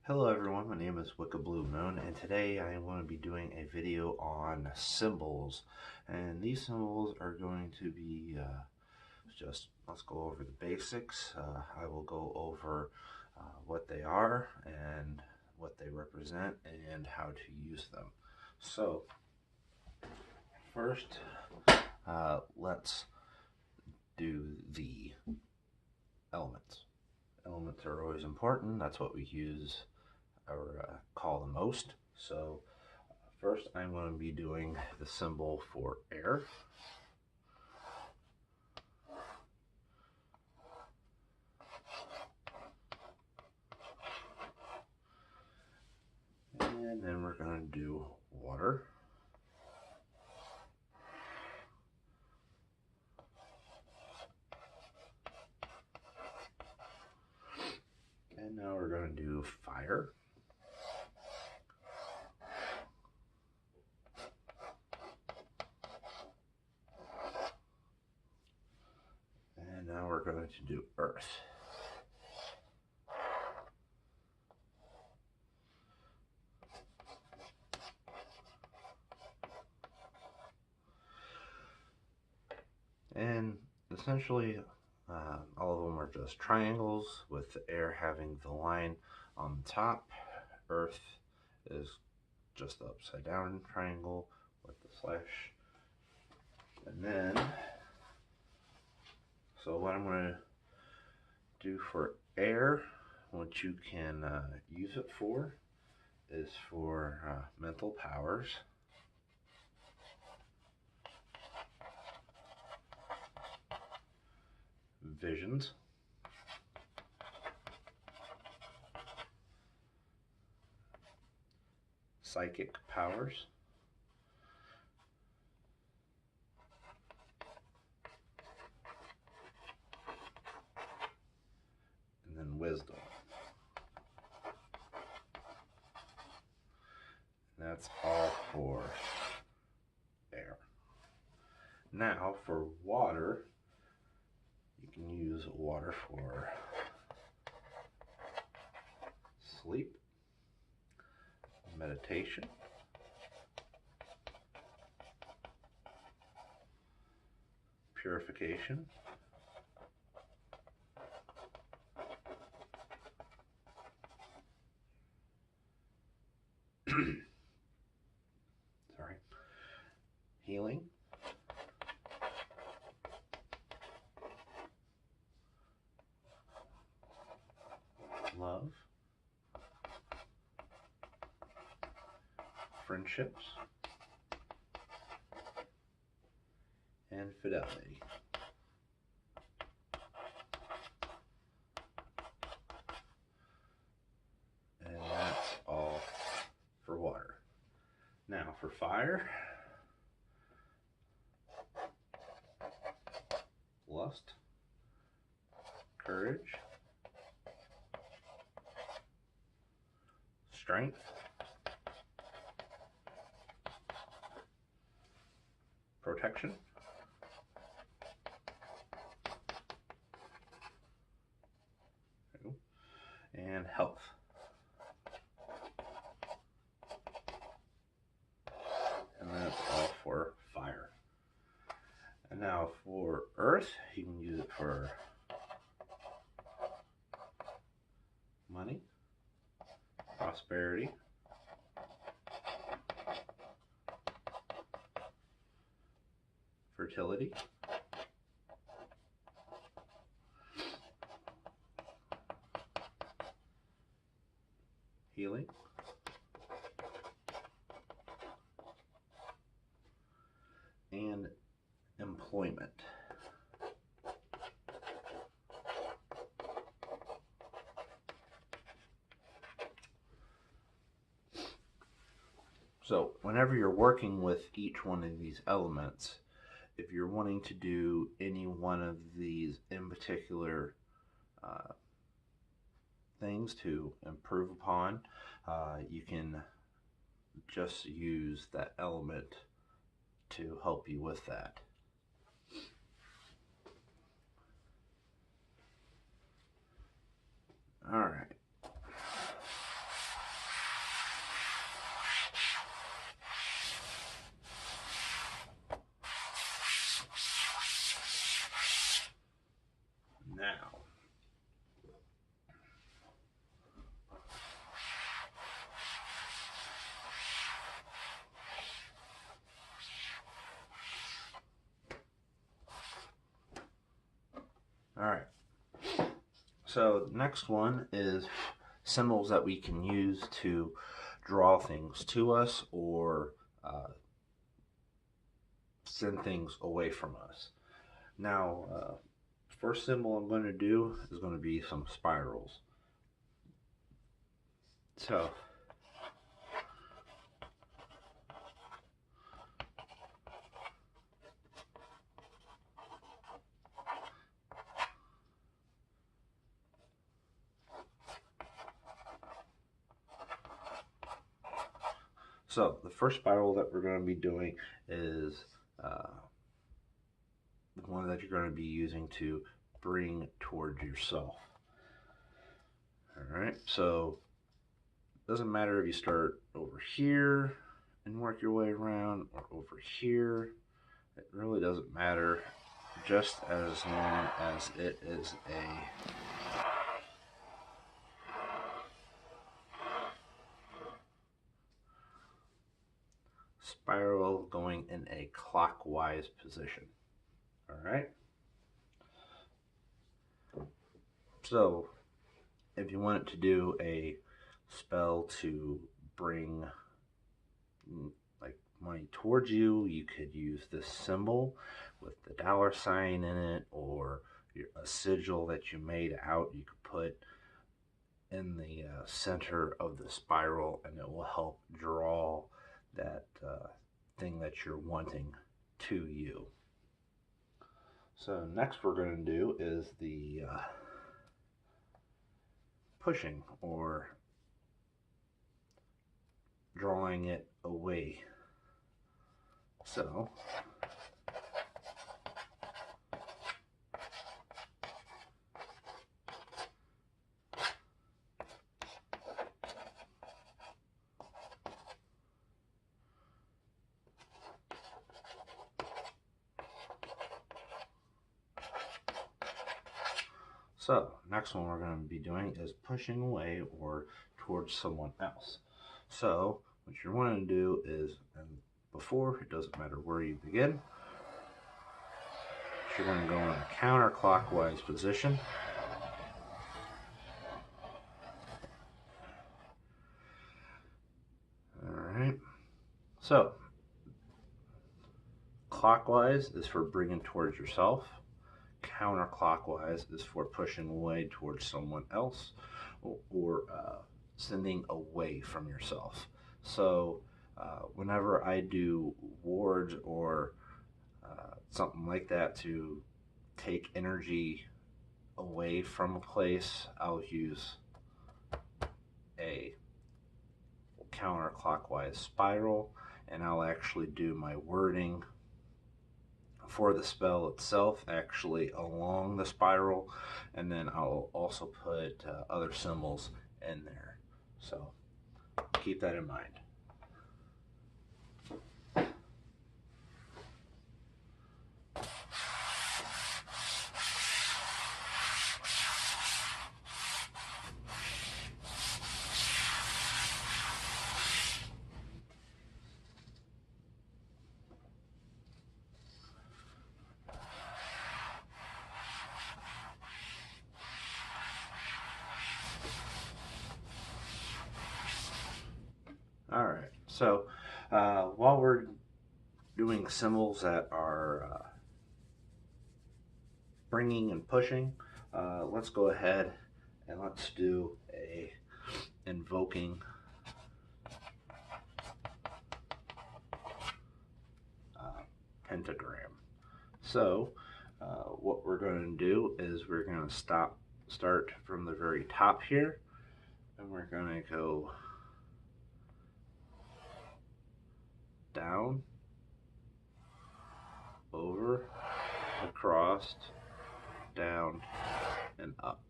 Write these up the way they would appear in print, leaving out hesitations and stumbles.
Hello everyone, my name is Wicca BluMoon, and today I am going to be doing a video on symbols. And these symbols are going to be let's go over the basics. I will go over what they are and what they represent and how to use them. So first, let's do the elements. Elements are always important. That's what we use or call the most. So first I'm going to be doing the symbol for air. And then we're going to do water. And now we're going to do fire. And now we're going to do earth. And essentially, all of them are just triangles with the air having the line on the top. Earth is just the upside down triangle with the slash. And then, so what I'm going to do for air, what you can use it for is for mental powers. Visions. Psychic powers. And then wisdom. And that's all for air. Now for water, you can use water for sleep, meditation, purification, healing, love, friendships, and fidelity. And that's all for water. Now for fire, lust, courage, strength, protection, and health. And that's all for fire. And now for earth, you can use it for money, prosperity, fertility, healing, and employment. So whenever you're working with each one of these elements, if you're wanting to do any one of these in particular things to improve upon, you can just use that element to help you with that. All right. So next one is symbols that we can use to draw things to us or send things away from us. Now, first symbol I'm going to do is going to be some spirals. So the first spiral that we're going to be doing is the one that you're going to be using to bring towards yourself. All right, so it doesn't matter if you start over here and work your way around or over here. It really doesn't matter, just as long as it is a spiral going in a clockwise position. All right. So if you want to do a spell to bring like money towards you, you could use this symbol with the $sign in it, or a sigil that you made out, you could put in the center of the spiral, and it will help draw that thing that you're wanting to you. So next we're going to do is the pushing, or drawing it away. So next one we're going to be doing is pushing away or towards someone else. So what you're wanting to do is, and before, it doesn't matter where you begin, you're going to go in a counterclockwise position. Alright, so clockwise is for bringing towards yourself. Counterclockwise is for pushing away towards someone else, or sending away from yourself. So whenever I do wards or something like that to take energy away from a place, I'll use a counterclockwise spiral, and I'll actually do my wording for the spell itself actually along the spiral, and then I'll also put other symbols in there. So keep that in mind. Alright, so while we're doing symbols that are bringing and pushing, let's go ahead and let's do a invoking pentagram. So what we're going to do is we're going to start from the very top here, and we're going to go down, over, across, down, and up.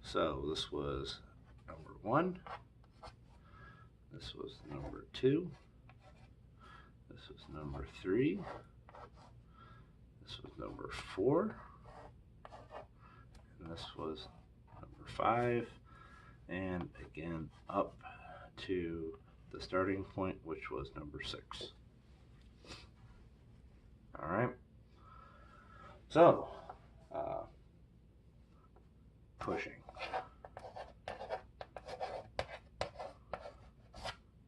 So this was number 1, this was number 2, this was number 3, this was number 4, and this was number 5, and again up to the starting point, which was number 6. All right. So pushing.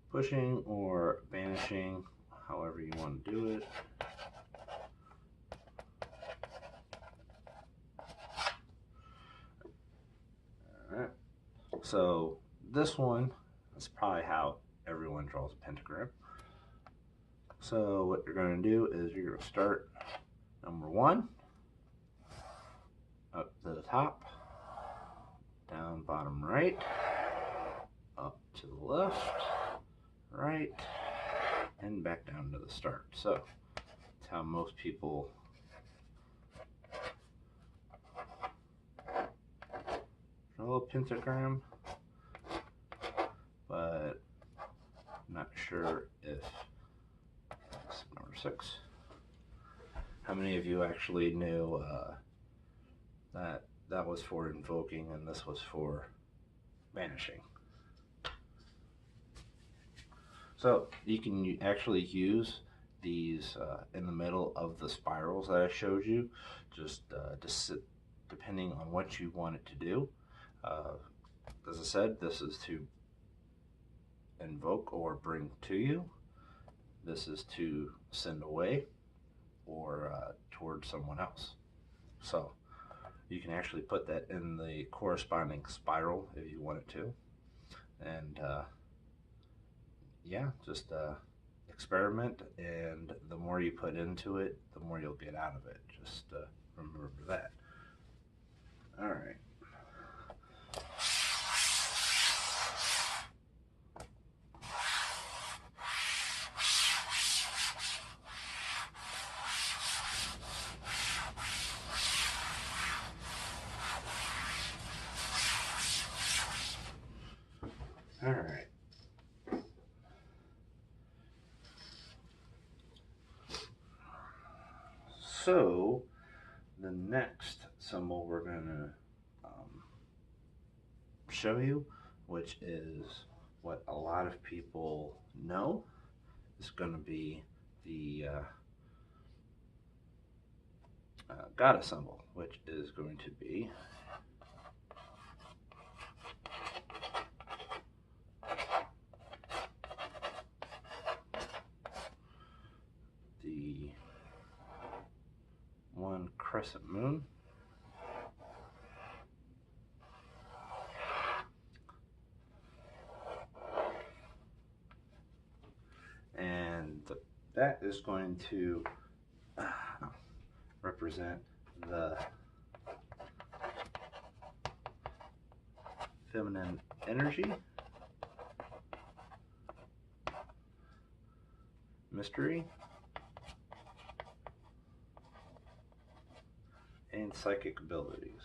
Pushing or banishing, however you want to do it. Alright, so this one is probably how everyone draws a pentagram. So what you're going to do is you're going to start number 1, up to the top, down bottom right, up to the left, right, and back down to the start. So that's how most people draw a pentagram, but I'm not sure if that's number 6. How many of you actually knew that that was for invoking and this was for banishing? So you can actually use these in the middle of the spirals that I showed you, just depending on what you want it to do. As I said, this is to invoke or bring to you. This is to send away or towards someone else. So you can actually put that in the corresponding spiral if you want it to. And yeah, just experiment, and the more you put into it, the more you'll get out of it. Just remember that. All right. All right. So the next symbol we're going to show you, which is what a lot of people know, is going to be the goddess symbol, which is going to be the one crescent moon, and that is going to represent the feminine energy, mystery, and psychic abilities.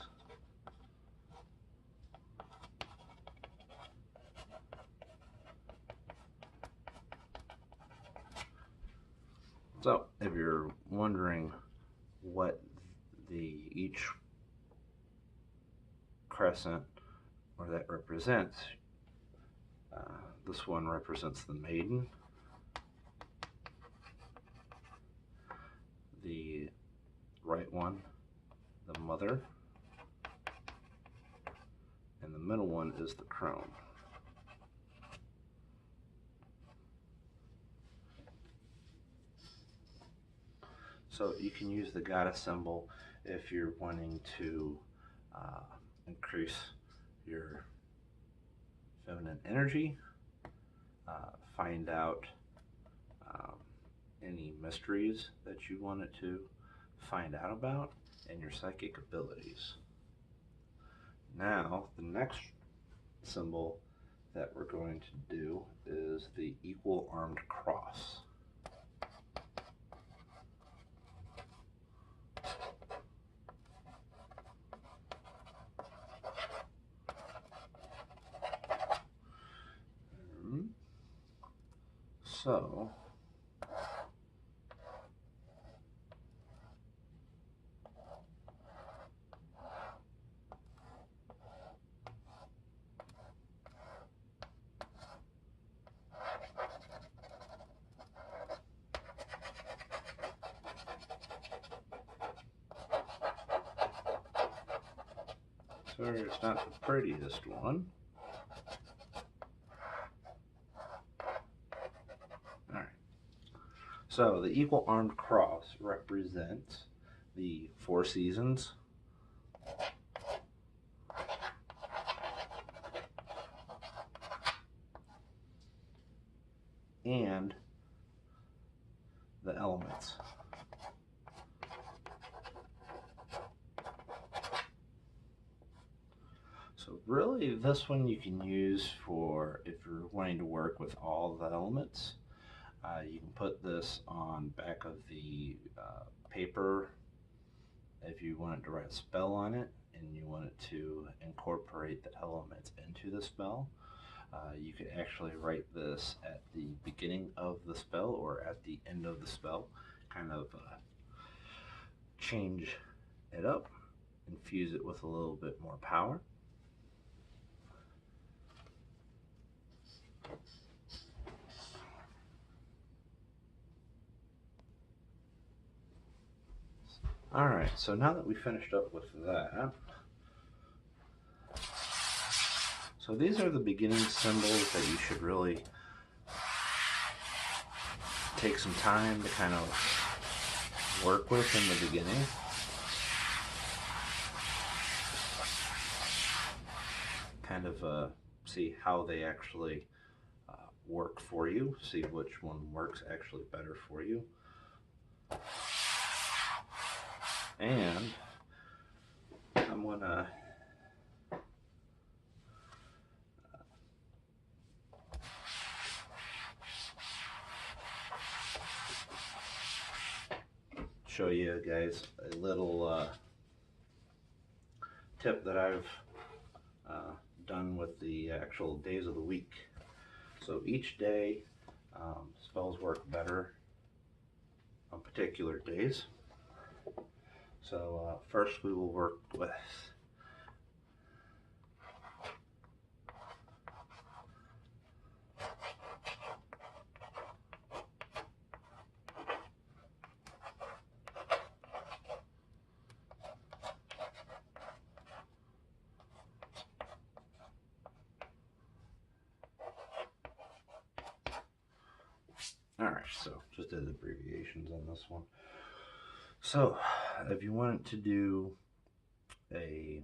So if you're wondering what each crescent or that represents, this one represents the maiden, the right one the mother, and the middle one is the crone. So you can use the goddess symbol if you're wanting to increase your feminine energy, find out any mysteries that you wanted to find out about, and your psychic abilities. Now, the next symbol that we're going to do is the equal armed cross. So, Sorry, it's not the prettiest one. Alright. So, the equal armed cross represents the 4 seasons. And the elements. So really this one you can use for if you're wanting to work with all the elements. You can put this on back of the paper if you wanted to write a spell on it and you wanted to incorporate the elements into the spell. You could actually write this at the beginning of the spell or at the end of the spell, kind of change it up, infuse it with a little bit more power. Alright, so now that we finished up with that, so these are the beginning symbols that you should really take some time to kind of work with in the beginning. Kind of see how they actually work for you, see which one works actually better for you. And I'm gonna show you guys a little tip that I've done with the actual days of the week. So each day spells work better on particular days. So first we will work with Alright, so just did abbreviations on this one. So, if you wanted to do a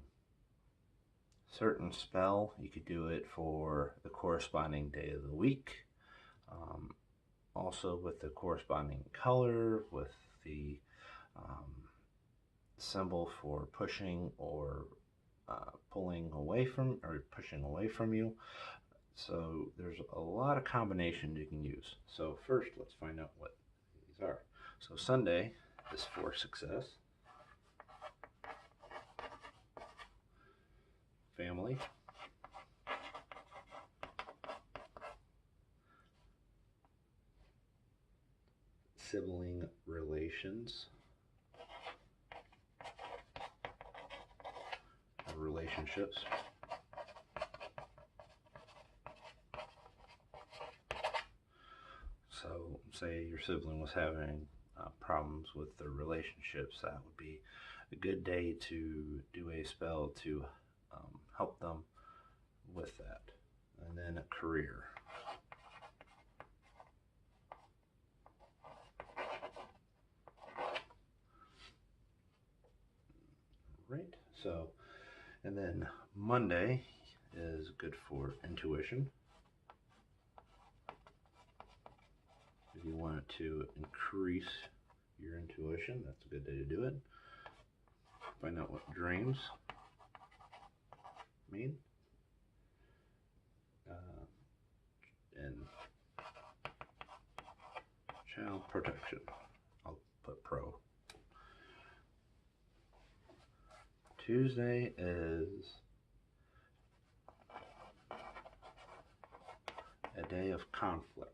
certain spell, you could do it for the corresponding day of the week. Also with the corresponding color, with the symbol for pushing or pulling away from, or pushing away from you. So there's a lot of combinations you can use. So first, let's find out what these are. So Sunday is for success, family, sibling relations, relationships, so say your sibling was having problems with their relationships, that would be a good day to do a spell to help them with that. And then a career. Right, so, and then Monday is good for intuition. If you want to increase your intuition, that's a good day to do it. Find out what dreams mean. And child protection. I'll put pro. Tuesday is a day of conflict.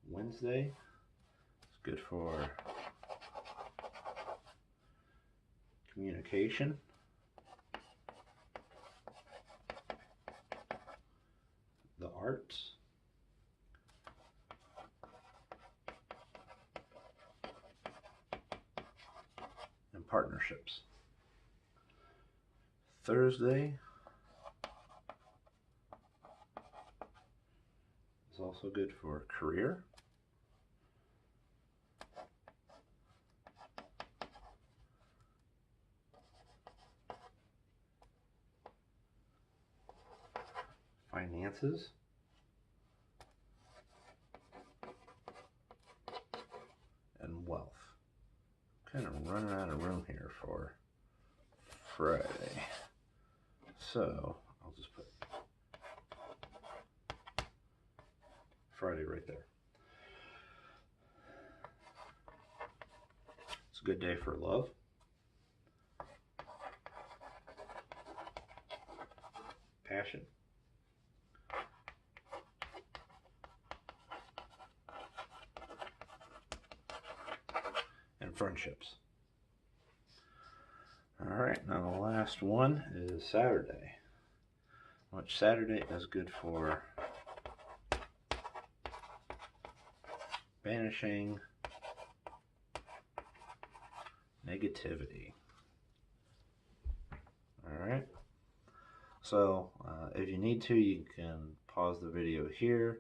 Wednesday is good for communication. The arts. partnerships. Thursday is also good for career. Finances. And wealth. Kind of running out of room here for Friday. So I'll just put Friday right there. It's a good day for love. Passion. And friendships. Alright, now the last one is Saturday. Which Saturday is good for banishing negativity. Alright, so if you need to, you can pause the video here,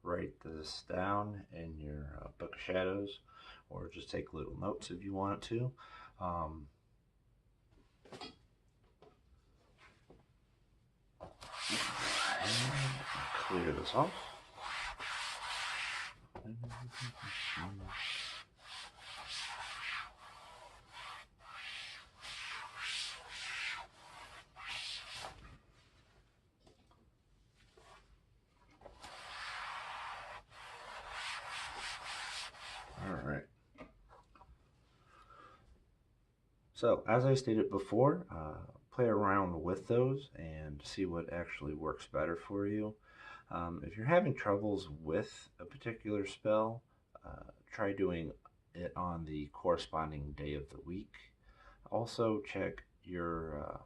write this down in your book of shadows, or just take little notes if you want to. Clear this off. All right. So, as I stated before, play around with those and see what actually works better for you. If you're having troubles with a particular spell, try doing it on the corresponding day of the week. Also check your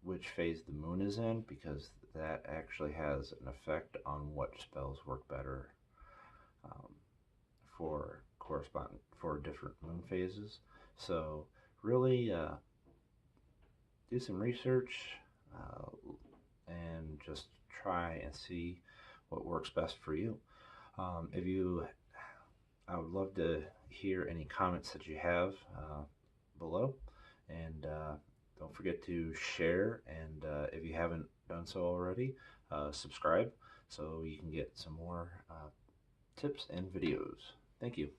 which phase the moon is in, because that actually has an effect on what spells work better for different moon phases. So really do some research and just try and see what works best for you. I would love to hear any comments that you have below, and don't forget to share, and if you haven't done so already, subscribe so you can get some more tips and videos. Thank you.